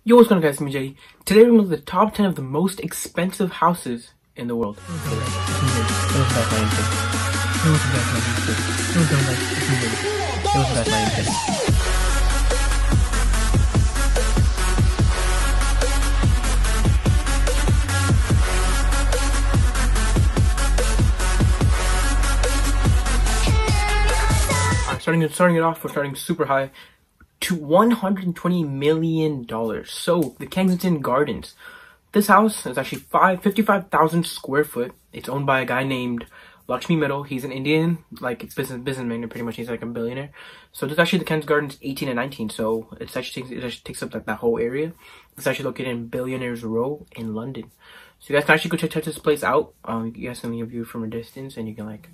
Yo, what's going on, guys? It's me, Jedi. Today we're going to look at the top 10 of the most expensive houses in the world. Starting it off, we're starting super high to $120 million. So the Kensington Gardens. This house is actually 55,000 square foot. It's owned by a guy named Lakshmi Mittal. He's an Indian, like businessman, pretty much. He's like a billionaire. So this is actually the Kensington Gardens 18 and 19. So it actually takes up like that whole area. It's actually located in Billionaires Row in London. So you guys can actually go check this place out. You guys can view it from a distance, and you can like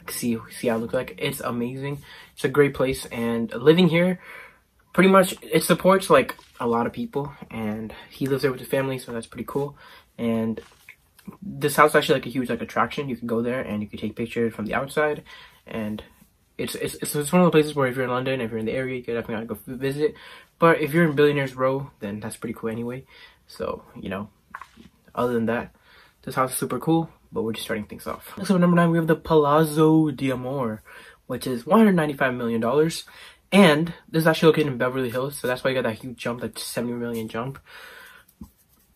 see how it looks like. It's amazing. It's a great place, and living here, pretty much it supports like a lot of people, and he lives there with his family, so that's pretty cool. And this house is actually like a huge like attraction. You can go there and you can take pictures from the outside, and it's one of the places where if you're in London, if you're in the area, you can definitely go visit. But if you're in Billionaires Row, then that's pretty cool anyway. So, you know, other than that, this house is super cool, but we're just starting things off. So number 9, we have the Palazzo d'Amore, which is $195 million. And this is actually located in Beverly Hills, so that's why you got that huge jump, that 70 million jump.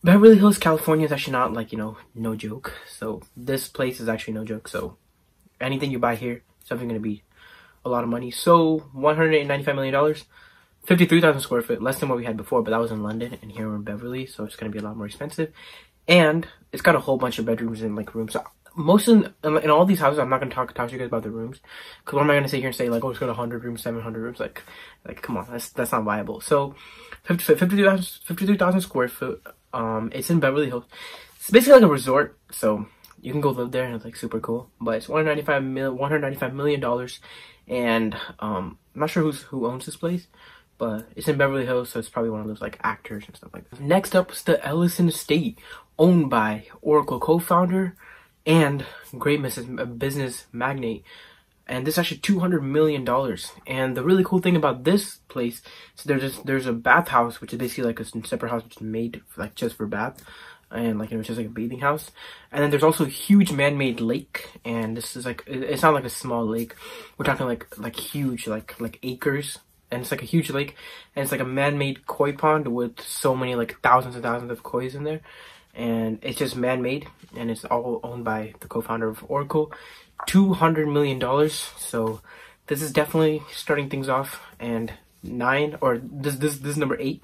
Beverly Hills, California is actually not like, you know, no joke. So this place is actually no joke. So anything you buy here is definitely going to be a lot of money. So $195 million, 53,000 square foot, less than what we had before, but that was in London, and here we're in Beverly, so it's going to be a lot more expensive. And it's got a whole bunch of bedrooms and like rooms. So most in all these houses, I'm not going to talk to you guys about the rooms, because what am I going to sit here and say like, oh, it's got 100 rooms, 700 rooms? Like come on, that's not viable. So 52,000 square foot. It's in Beverly Hills. It's basically like a resort, so you can go live there, and it's like super cool. But it's $195 million, and I'm not sure who owns this place, but it's in Beverly Hills, so it's probably one of those like actors and stuff like that. Next up is the Ellison Estate, owned by Oracle co-founder and great business magnate. And this is actually $200 million. And the really cool thing about this place is there's a bathhouse, which is basically like a separate house which is made like just for bath, and like it's just like a bathing house. And then there's also a huge man-made lake, and this is like, it's not like a small lake. We're talking like huge, like acres. And it's like a huge lake, and it's like a man-made koi pond with so many like thousands and thousands of kois in there. And it's just man-made, and it's all owned by the co-founder of Oracle. $200 million. So this is definitely starting things off. And this is number 8,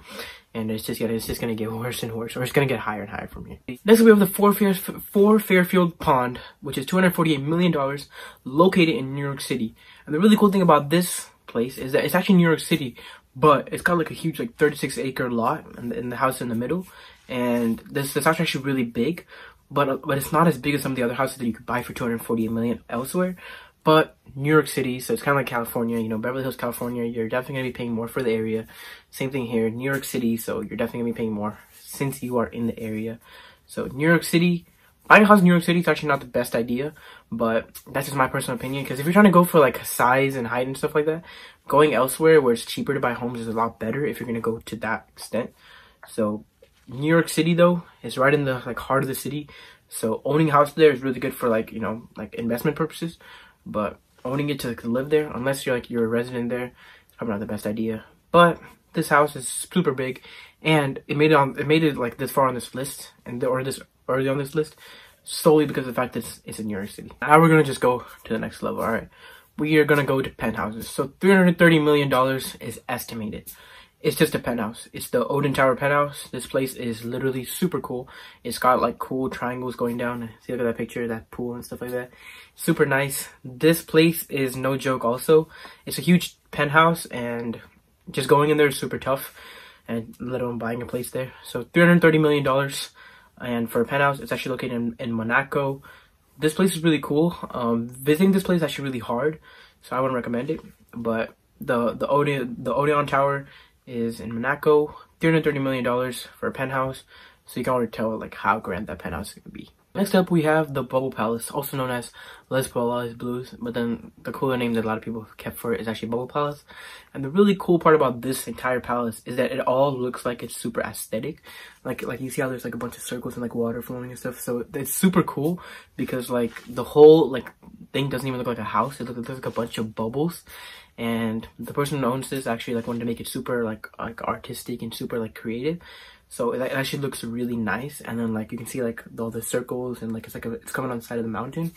and it's just gonna get worse and worse, or it's gonna get higher and higher from here. Next we have the Fort Fairfield Pond, which is $248 million, located in New York City. And the really cool thing about this place is that it's actually New York City, but it's got like a huge like 36-acre lot in the house in the middle. And this house is actually really big, but it's not as big as some of the other houses that you could buy for $248 million elsewhere. But New York City, so it's kind of like California, you know, Beverly Hills, California, you're definitely going to be paying more for the area. Same thing here, New York City, so you're definitely going to be paying more since you are in the area. So New York City, buying a house in New York City is actually not the best idea, but that's just my personal opinion, because if you're trying to go for like size and height and stuff like that, going elsewhere where it's cheaper to buy homes is a lot better if you're going to go to that extent. So New York City though is right in the like heart of the city, so owning a house there is really good for like, you know, like investment purposes. But owning it to live there, unless you're a resident there, it's probably not the best idea. But this house is super big, and it made it like this far on this list, or this early on this list, solely because of the fact that it's in New York City. Now we're gonna just go to the next level. All right, we are gonna go to penthouses. So $330 million is estimated. It's just a penthouse. It's the Odin Tower penthouse. This place is literally super cool. It's got like cool triangles going down. See, look at that picture, that pool and stuff like that. Super nice. This place is no joke also. It's a huge penthouse, and just going in there is super tough, and let alone buying a place there. So $330 million. And for a penthouse, it's actually located in Monaco. This place is really cool. Visiting this place is actually really hard, so I wouldn't recommend it. But the Odeon Tower is in Monaco. $330 million for a penthouse, so you can already tell like how grand that penthouse is gonna be. Next up, we have the Bubble Palace, also known as Les Palais Blues, but then the cooler name that a lot of people have kept for it is actually Bubble Palace. And the really cool part about this entire palace is that it all looks like it's super aesthetic. Like you see how there's like a bunch of circles and like water flowing and stuff. So it's super cool because like the whole like thing doesn't even look like a house. It looks like a bunch of bubbles. And the person who owns this actually like wanted to make it super like artistic and super like creative. So it actually looks really nice, and then like you can see like all the circles and like it's coming on the side of the mountain,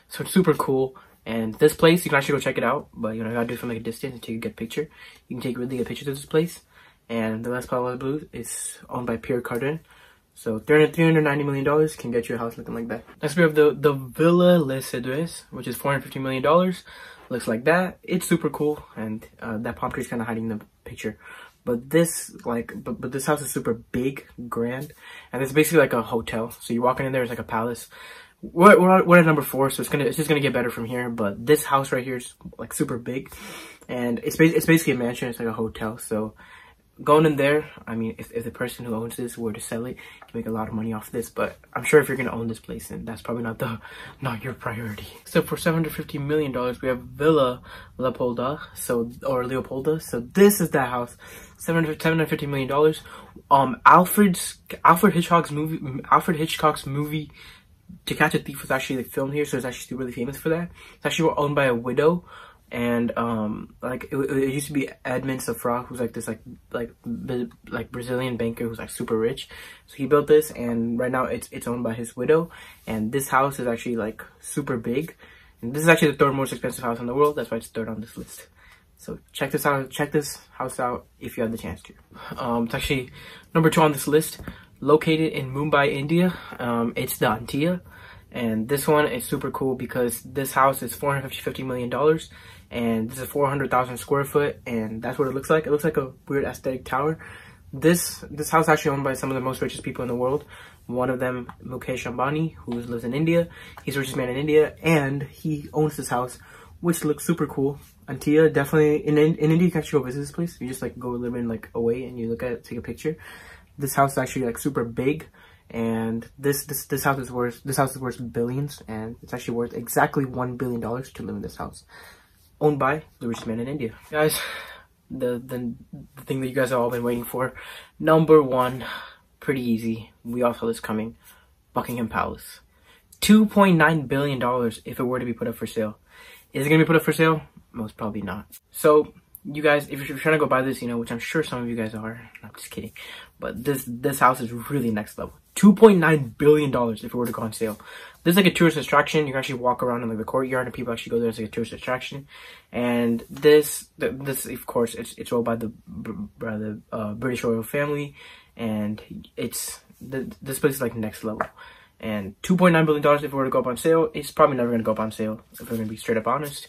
so it's super cool. And this place, you can actually go check it out, but you know, you gotta do it from like a distance until you get a picture. You can take really good pictures of this place. And the Les Palais Blues is owned by Pierre Cardin, so $390 million can get you a house looking like that. Next we have the Villa Les Cedres, which is $450 million. Looks like that. It's super cool, and that palm tree is kind of hiding the picture. But this but this house is super big, grand, and it's basically like a hotel. So you walk in there, it's like a palace. We're at number 4, so it's just gonna get better from here. But this house right here is like super big, and it's basically a mansion. It's like a hotel. So going in there, I mean, if the person who owns this were to sell it, you can make a lot of money off this. But I'm sure if you're gonna own this place, then that's probably not your priority. So for $750 million, we have Villa Leopolda, or Leopolda. So this is that house, $750 million. Alfred Hitchcock's movie To Catch a Thief was actually like filmed here, so it's actually really famous for that. It's actually owned by a widow. And like it used to be Edmond Safra, who's like this like Brazilian banker who's like super rich. So he built this, and right now it's owned by his widow. And this house is actually like super big, and this is actually the 3rd most expensive house in the world. That's why it's 3rd on this list. So check this out. Check this house out if you have the chance to. It's actually number 2 on this list, located in Mumbai, India. It's the Antia. And this one is super cool because this house is $450 million, and this is 400,000 square foot, and that's what it looks like. It looks like a weird aesthetic tower. This house is actually owned by some of the most richest people in the world. One of them, Mukesh Ambani, who lives in India. He's the richest man in India, and he owns this house, which looks super cool. Antia, definitely in India, you can actually go visit this place. You just like go a little bit like away and you look at it, take a picture. This house is actually like super big. And this house is worth billions, and it's actually worth exactly $1 billion to live in this house, owned by the richest man in India. Guys, the thing that you guys have all been waiting for, number 1, pretty easy. We all saw this coming. Buckingham Palace, $2.9 billion if it were to be put up for sale. Is it gonna be put up for sale? Most probably not. So you guys, if you're trying to go buy this, you know, which I'm sure some of you guys are, I'm just kidding, but this house is really next level. $2.9 billion if it were to go on sale. This is like a tourist attraction. You can actually walk around in like the courtyard, and people actually go there as like a tourist attraction. And this of course, it's owned by the British royal family, and this place is like next level. And $2.9 billion if it were to go up on sale, it's probably never gonna go up on sale if we're gonna be straight up honest.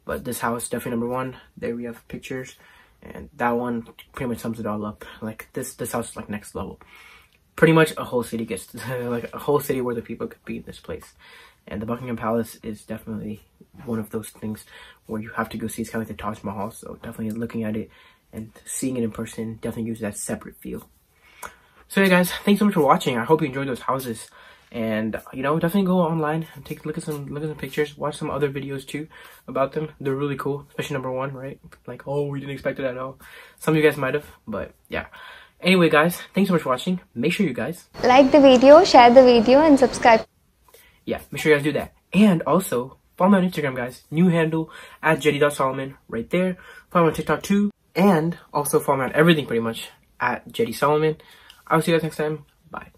But this house definitely number 1. There we have pictures, and that one pretty much sums it all up. Like this house is like next level. Pretty much a whole city gets like a whole city worth of people could be in this place. And the Buckingham Palace is definitely one of those things where you have to go see. It's kind of like the Taj Mahal, so definitely looking at it and seeing it in person definitely gives that separate feel. So yeah, guys, thanks so much for watching. I hope you enjoyed those houses. And you know, definitely go online and take a look at some pictures, watch some other videos too about them. They're really cool, especially number 1, right? Like, oh, we didn't expect it at all. Some of you guys might have, but yeah. Anyway, guys, thanks so much for watching. Make sure you guys like the video, share the video, and subscribe. Yeah, make sure you guys do that. And also follow me on Instagram, guys. New handle at Jedi.Solomon right there. Follow me on TikTok too, and also follow me on everything pretty much at Jedi Solomon. I'll see you guys next time. Bye.